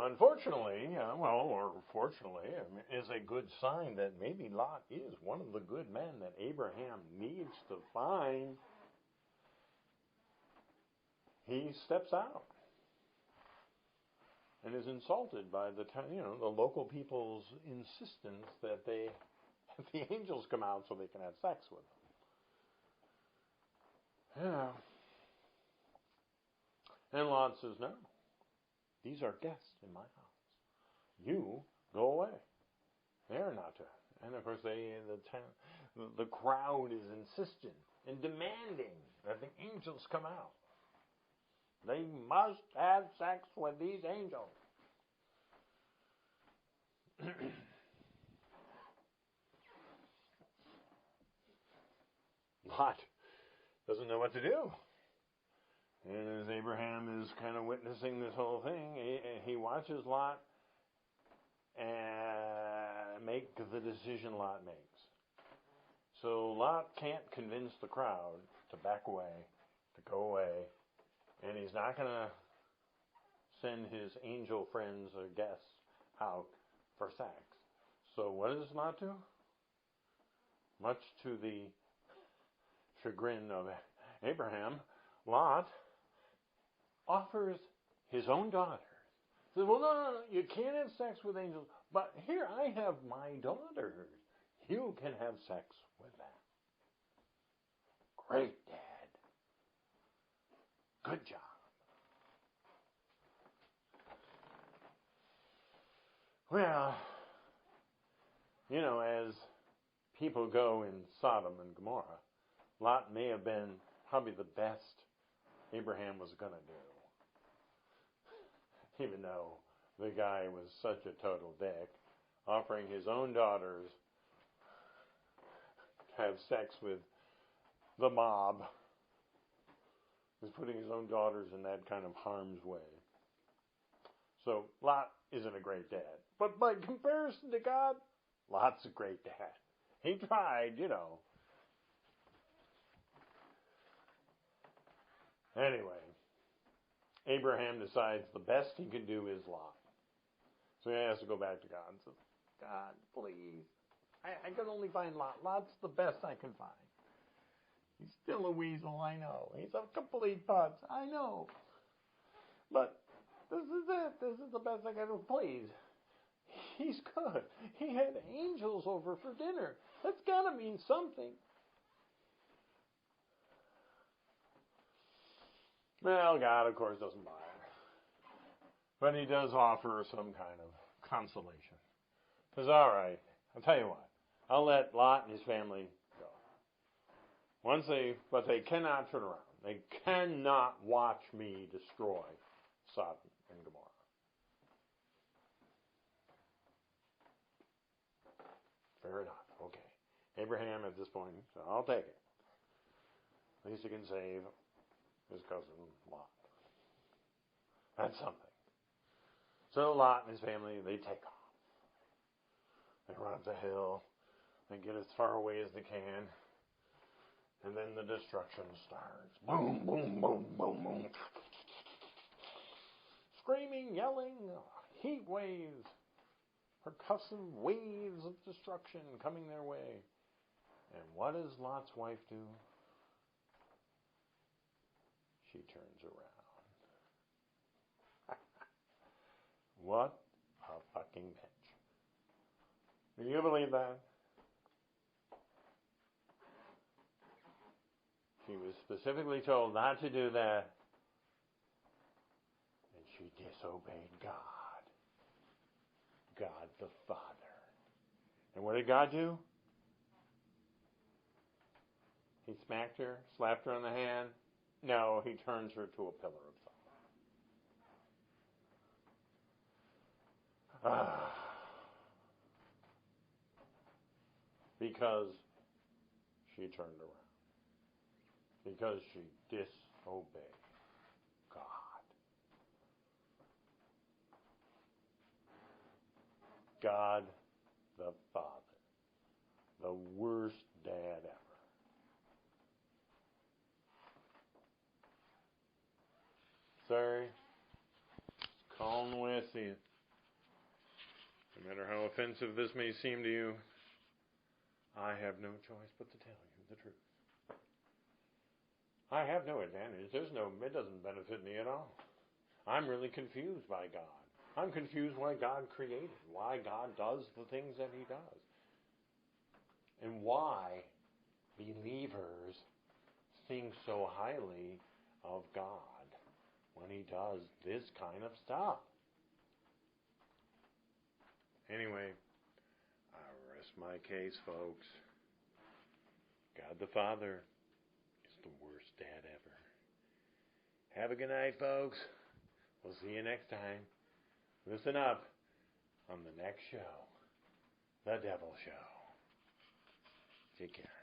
unfortunately, or fortunately, is a good sign that maybe Lot is one of the good men that Abraham needs to find. He steps out and is insulted by the local people's insistence that the angels come out so they can have sex with them. Yeah. And Lot says, no, these are guests in my house. You go away. They're not to. And of course, the crowd is insistent and demanding that the angels come out. They must have sex with these angels. Lot doesn't know what to do. And as Abraham is kind of witnessing this whole thing, he watches Lot make the decision Lot makes. So Lot can't convince the crowd to back away, to go away, and he's not going to send his angel friends or guests out for sex. So what does Lot do? Much to the chagrin of Abraham, Lot offers his own daughter. He says, well, no, you can't have sex with angels, but here I have my daughters. You can have sex with them. Great, Dad. Good job. Well, as people go in Sodom and Gomorrah, Lot may have been probably the best Abraham was going to do. Even though the guy was such a total dick, offering his own daughters to have sex with the mob. He's putting his own daughters in that kind of harm's way. So Lot isn't a great dad. But by comparison to God, Lot's a great dad. He tried, Anyway, Abraham decides the best he can do is Lot. So he has to go back to God and says, God, please. I can only find Lot. Lot's the best I can find. He's still a weasel, I know. He's a complete putz, I know. But this is it. This is the best I can do. Please. He's good. He had angels over for dinner. That's got to mean something. Well, God, of course, doesn't buy it. But he does offer some kind of consolation. He says, all right, I'll tell you what. I'll let Lot and his family go. But they cannot turn around. They cannot watch me destroy Sodom and Gomorrah. Fair enough. Okay. Abraham at this point said, I'll take it. At least he can save his cousin Lot. That's something. So Lot and his family, they take off. They run up the hill. They get as far away as they can. And then the destruction starts. Boom, boom, boom, boom, boom. Screaming, yelling, heat waves, percussive waves of destruction coming their way. And what does Lot's wife do? She turns around. What a fucking bitch. Do you believe that? She was specifically told not to do that. And she disobeyed God. God the Father. And what did God do? He smacked her, slapped her on the hand. No, he turns her to a pillar of salt. Because she turned around. Because she disobeyed God. God the Father. The worst dad ever. Sorry. Calling the way I see it. No matter how offensive this may seem to you, I have no choice but to tell you the truth. I have no advantage. It doesn't benefit me at all. I'm really confused by God. I'm confused why God created, why God does the things that He does, and why believers think so highly of God when He does this kind of stuff. Anyway, I rest my case, folks. God the Father is the worst dad ever. Have a good night, folks. We'll see you next time. Listen up on the next show, The Devil Show. Take care.